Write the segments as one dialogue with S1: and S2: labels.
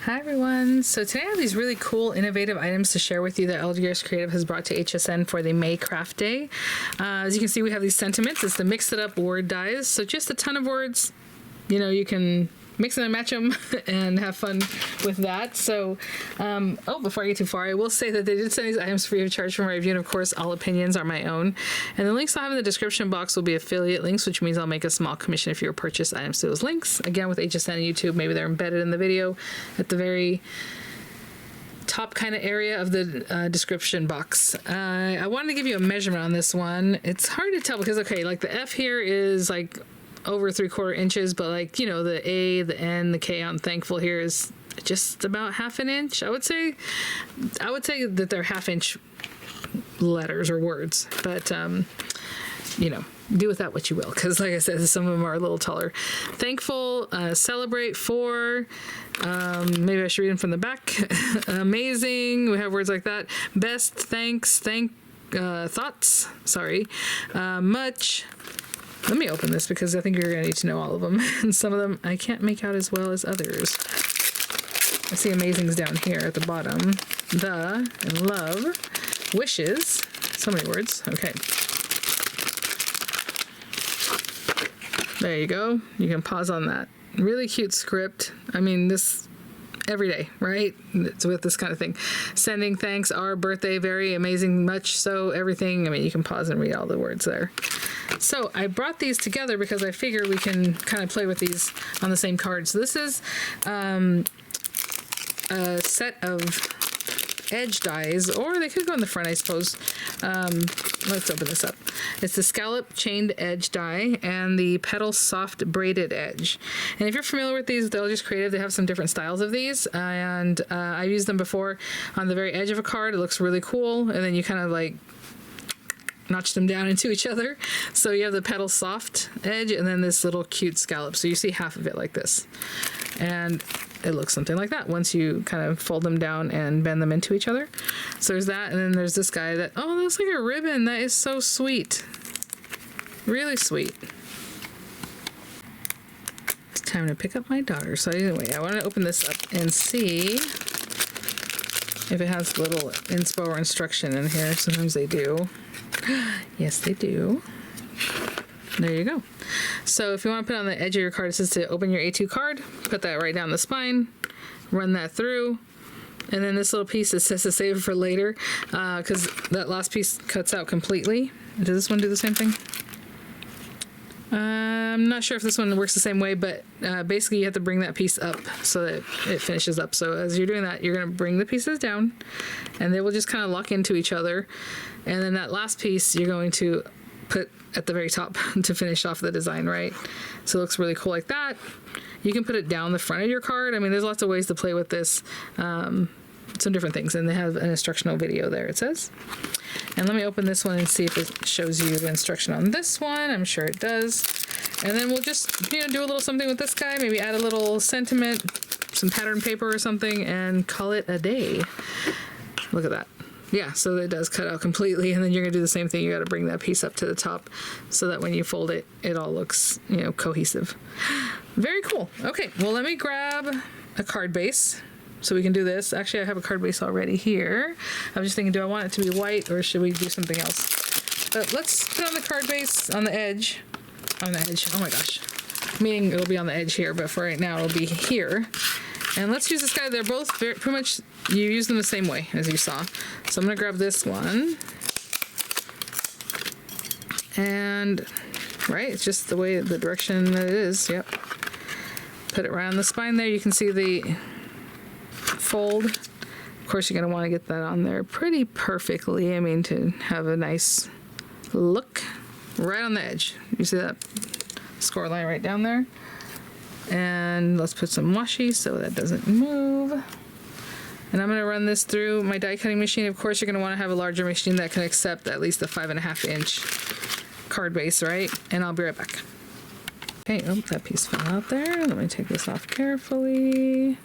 S1: Hi everyone. So today I have these really cool innovative items to share with you that LDRS Creative has brought to HSN for the May Craft Day. As you can see, we have these sentiments. It's the Mix It Up word dies. So just a ton of words. You know, you can mix them and match them and have fun with that. So, before I get too far, I will say that they did send these items free of charge for my review, and of course, all opinions are my own. And the links I'll have in the description box will be affiliate links, which means I'll make a small commission if you purchase items to those links. Again, with HSN and YouTube, maybe they're embedded in the video at the very top kind of area of the description box. I wanted to give you a measurement on this one. It's hard to tell because, okay, like the F here is like over 3/4 inches, but like, you know, the A, the N, the K on thankful here is just about 1/2 inch. I would say that they're 1/2 inch letters or words, but you know, do with that what you will, because like I said, some of them are a little taller. Thankful, celebrate, for, maybe I should read them from the back. Amazing, we have words like that. Best, thanks, thoughts, sorry, much. Let me open this because I think you're going to need to know all of them. And some of them I can't make out as well as others. I see amazing's down here at the bottom. The and love. Wishes. So many words. Okay. There you go. You can pause on that. Really cute script. I mean, this every day, right? It's with this kind of thing. Sending thanks, our birthday, very amazing, much so, everything. I mean, you can pause and read all the words there. So I brought these together because I figure we can kind of play with these on the same card. So this is a set of edge dies, or they could go in the front, I suppose. Let's open this up. It's the scallop chained edge die and the petal soft braided edge. And if you're familiar with these, they'll just creative. They have some different styles of these, and I've used them before on the very edge of a card. It looks really cool, and then you kind of like notch them down into each other. So you have the petal soft edge and then this little cute scallop. So you see half of it like this. And it looks something like that once you kind of fold them down and bend them into each other. So there's that, and then there's this guy that, oh, that looks like a ribbon. That is so sweet. Really sweet. It's time to pick up my daughter. So anyway, I want to open this up and see if it has a little inspo or instruction in here. Sometimes they do. Yes, they do. There you go. So if you want to put on the edge of your card, it says to open your A2 card, put that right down the spine, run that through, and then this little piece, it says to save it for later, because that last piece cuts out completely. Does this one do the same thing? I'm not sure if this one works the same way, but basically you have to bring that piece up so that it finishes up. So as you're doing that, you're going to bring the pieces down, and they will just kind of lock into each other. And then that last piece you're going to put at the very top to finish off the design, right? So it looks really cool like that. You can put it down the front of your card. I mean, there's lots of ways to play with this. Some different things, and they have an instructional video there, it says. And let me open this one and see if it shows you the instruction on this one. I'm sure it does. And then we'll just, you know, do a little something with this guy, maybe add a little sentiment, some pattern paper or something, and call it a day. Look at that. Yeah, so it does cut out completely, and then you're gonna do the same thing. You gotta bring that piece up to the top so that when you fold it, it all looks, you know, cohesive. Very cool. Okay, well, let me grab a card base so we can do this. Actually, I have a card base already here. I was just thinking, do I want it to be white or should we do something else? But let's put on the card base on the edge. On the edge, oh my gosh. Meaning it'll be on the edge here, but for right now it'll be here. And let's use this guy. They're both pretty much, you use them the same way as you saw. So I'm gonna grab this one. And, right, it's just the way, the direction that it is, yep. Put it right on the spine there. You can see the fold. Of course, you're gonna wanna get that on there pretty perfectly. I mean, to have a nice look right on the edge. You see that score line right down there? And let's put some washi so that doesn't move. And I'm going to run this through my die cutting machine. Of course, you're going to want to have a larger machine that can accept at least a 5.5 inch card base, right? And I'll be right back. Okay, oh, that piece fell out there. Let me take this off carefully.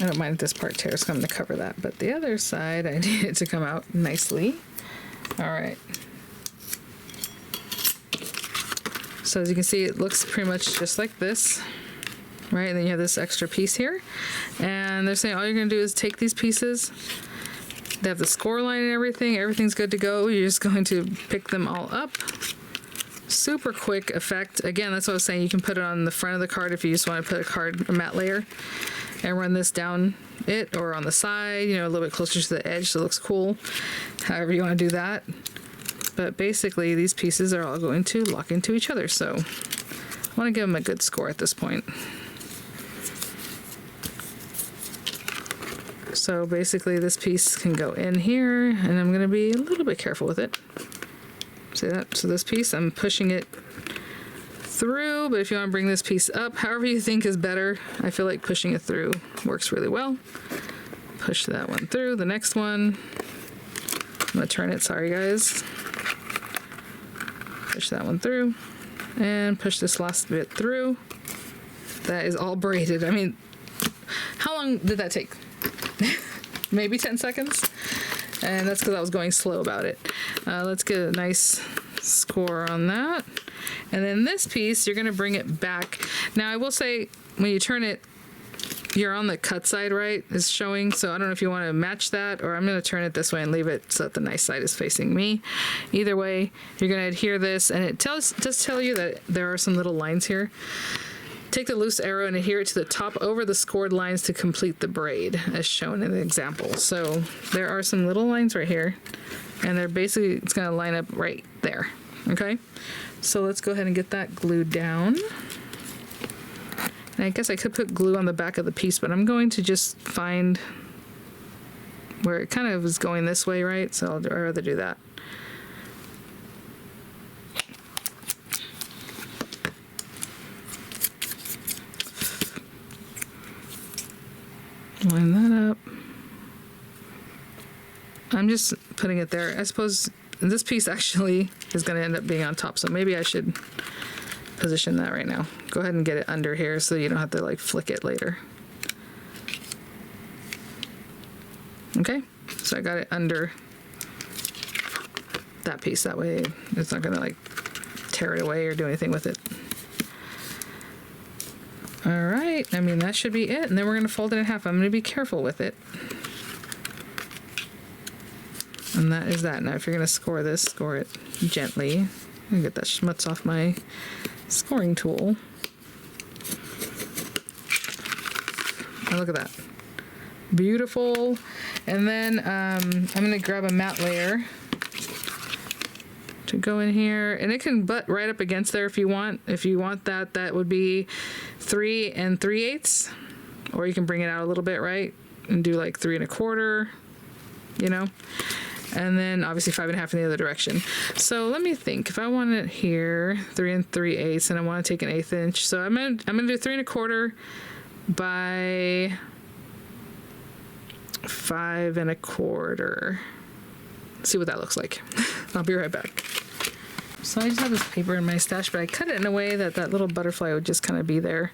S1: I don't mind if this part tears, so I'm going to cover that. But the other side, I need it to come out nicely. All right. So as you can see, it looks pretty much just like this, right? And then you have this extra piece here. And they're saying all you're gonna do is take these pieces. They have the score line and everything. Everything's good to go. You're just going to pick them all up. Super quick effect. Again, that's what I was saying. You can put it on the front of the card if you just want to put a matte layer and run this down it, or on the side, you know, a little bit closer to the edge so it looks cool. However you want to do that. But basically, these pieces are all going to lock into each other. So I want to give them a good score at this point. So basically, this piece can go in here, and I'm going to be a little bit careful with it. See that? So this piece, I'm pushing it through, but if you want to bring this piece up, however you think is better, I feel like pushing it through works really well. Push that one through, the next one. I'm going to turn it, sorry guys. Push that one through, and push this last bit through. That is all braided. I mean, how long did that take? Maybe 10 seconds? And that's because I was going slow about it. Let's get a nice score on that. And then this piece, you're going to bring it back. Now, I will say, when you turn it, you're on the cut side, right? Is showing. So I don't know if you want to match that, or I'm going to turn it this way and leave it so that the nice side is facing me. Either way, you're going to adhere this, and it does tell you that there are some little lines here. Take the loose arrow and adhere it to the top over the scored lines to complete the braid, as shown in the example. So there are some little lines right here, and they're basically, it's going to line up right there. Okay, so let's go ahead and get that glued down. And I guess I could put glue on the back of the piece, but I'm going to just find where it kind of is going this way, right? So I'd rather do that. Line that up. I'm just putting it there. I suppose this piece actually is going to end up being on top, so maybe I should position that right now. Go ahead and get it under here so you don't have to like flick it later. Okay, so I got it under that piece. That way it's not going to like tear it away or do anything with it. All right, I mean, that should be it. And then we're going to fold it in half. I'm going to be careful with it. And that is that. Now, if you're going to score this, score it gently. I'm going to get that schmutz off my scoring tool. And look at that. Beautiful. And then I'm going to grab a matte layer to go in here, and it can butt right up against there if you want. If you want that, that would be 3 3/8, or you can bring it out a little bit, right, and do like 3 1/4, you know, and then obviously 5 1/2 in the other direction. So let me think. If I want it here, 3 3/8, and I want to take an 1/8 inch, so I'm gonna do 3 1/4 by 5 1/4. See what that looks like. I'll be right back. So I just have this paper in my stash, but I cut it in a way that that little butterfly would just kind of be there.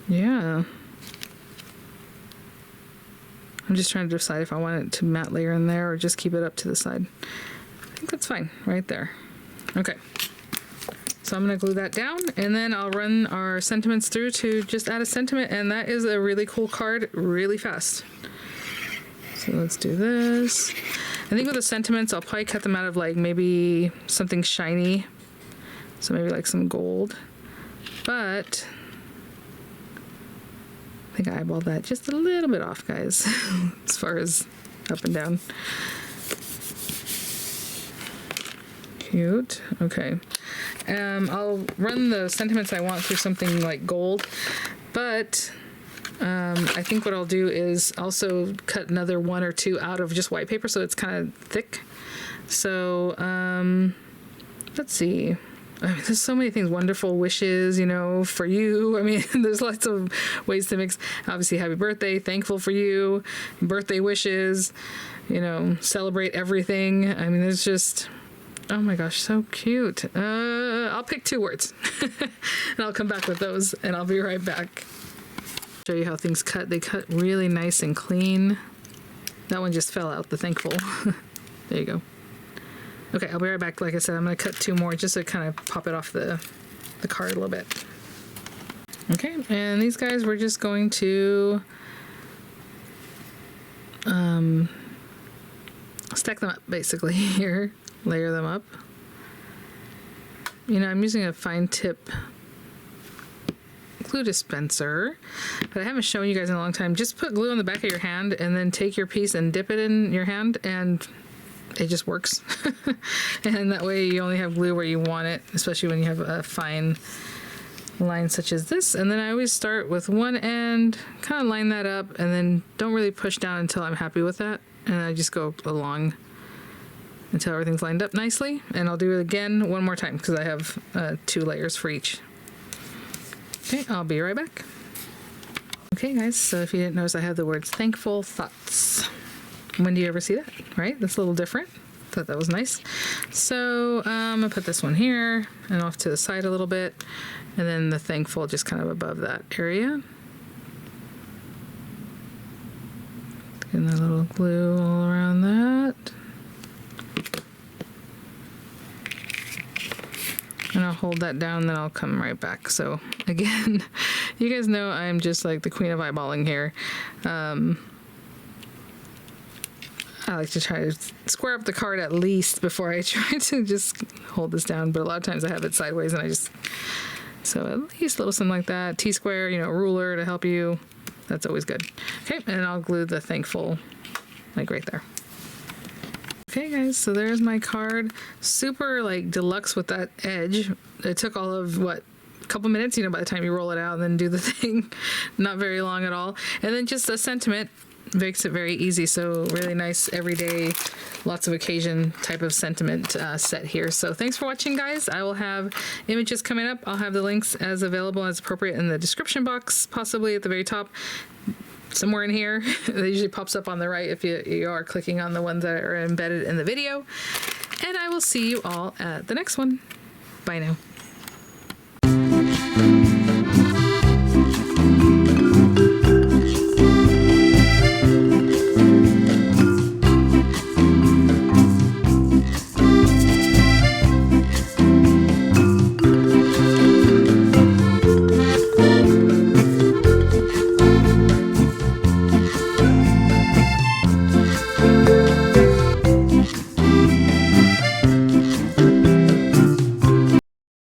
S1: Yeah. I'm just trying to decide if I want it to matte layer in there or just keep it up to the side. I think that's fine, right there. Okay. So I'm going to glue that down, and then I'll run our sentiments through to just add a sentiment, and that is a really cool card really fast. So let's do this. I think with the sentiments, I'll probably cut them out of like maybe something shiny. So maybe like some gold. But I think I eyeballed that just a little bit off, guys, as far as up and down. Cute. Okay. I'll run the sentiments I want through something like gold, but I think what I'll do is also cut another 1 or 2 out of just white paper so it's kind of thick. So let's see. I mean, there's so many things. Wonderful wishes, you know, for you. I mean, there's lots of ways to mix. Obviously, happy birthday, thankful for you, birthday wishes, you know, celebrate everything. I mean, there's just, oh my gosh, so cute. I'll pick 2 words and I'll come back with those, and I'll be right back. Show you how things cut. They cut really nice and clean. That one just fell out, the thankful. There you go. Okay, I'll be right back. Like I said, I'm going to cut 2 more just to kind of pop it off the card a little bit. Okay, and these guys we're just going to stack them up basically here, layer them up. You know, I'm using a fine tip glue dispenser, but I haven't shown you guys in a long time. Just put glue on the back of your hand and then take your piece and dip it in your hand, and it just works. And that way you only have glue where you want it, especially when you have a fine line such as this. And then I always start with one end, kind of line that up, and then don't really push down until I'm happy with that. And I just go along until everything's lined up nicely. And I'll do it again one more time because I have 2 layers for each. Okay, I'll be right back. Okay guys, so if you didn't notice, I have the words thankful thoughts. When do you ever see that, right? That's a little different. Thought that was nice. So I'm gonna put this one here and off to the side a little bit, and then the thankful just kind of above that area. Getting a little glue all around that. And I'll hold that down, then I'll come right back. So again, you guys know I'm just like the queen of eyeballing here. I like to try to square up the card at least before I try to just hold this down, but a lot of times I have it sideways and I just, so at least a little something like that. T-square, you know, ruler to help you. That's always good. Okay, and I'll glue the thankful like right there. Okay guys, so there's my card. Super like deluxe with that edge. It took all of what, a couple minutes, you know, by the time you roll it out and then do the thing. Not very long at all. And then just a sentiment makes it very easy. So really nice everyday, lots of occasion type of sentiment set here. So thanks for watching guys. I will have images coming up. I'll have the links as available as appropriate in the description box, possibly at the very top. Somewhere in here. It usually pops up on the right if you are clicking on the ones that are embedded in the video. And I will see you all at the next one. Bye now.